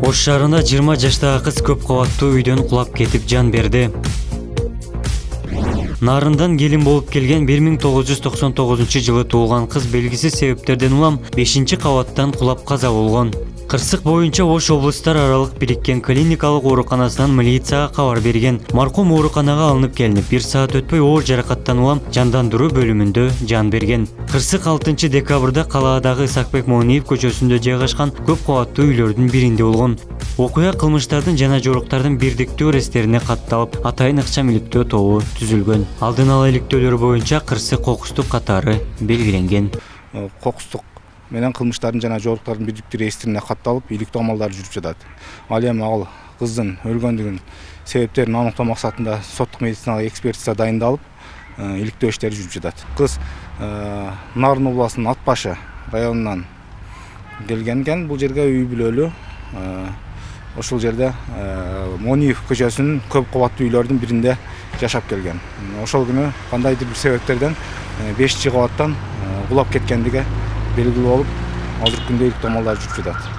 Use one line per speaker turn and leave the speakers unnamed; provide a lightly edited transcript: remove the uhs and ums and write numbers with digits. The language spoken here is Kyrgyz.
Ош шаарында 20 жаштагы кыз көп кабаттуу үйдөн кулап кетип жан берди. Нарындан келин болуп келген 1999 жылы туулган кыз белгисиз себептерден улам 5-кабаттан кулап каза болгон. Кырсык боюнча Ош облустар аралык бириккен клиникалык ооруканасынан милицияга кабар берген. Маркум ооруканага алынып келинип, 1 саат өтпөй оор жаракаттан улам жандандыруу бөлүмүндө жан берген. Кырсык 6 декабрда калаадагы Исакбек Моуниев көчөсүндө жайгашкан көп кабаттуу үйлөрдүн биринде болгон. Окуя кылмыштардын жана жоруктардын бирдиктүү аресттерине катталып, атайын ыкчам иликтөө тобу түзүлгөн. Алдын ала иликтөөлөр боюнча кырсык кокустук катары белгиленген.
Кокустук менен кылмыштардын жана жоруктардын бирдиктүү реестрине катталып, иликтөө амалдары жүрүп жатат. Ал эми ал кыздын өлгөндүгүн себептерин аныктоо максатында соттук медициналык экспертиза дайындалып, иликтөө иштери жүрүп жатат. Кыз Нарын областынын Атбашы районунан келген. Бул жерге үй бүлөлүү. Ошол жерде Моуниев көчөсүнүн көп кабаттуу үйлөрдүн биринде жашап келген. Ошол күнү кандайдыр бир себептерден 5-кабаттан кулап кеткендиги белгилүү болуп, азыркы күндө иликтөө амалдары жүрүп жатат.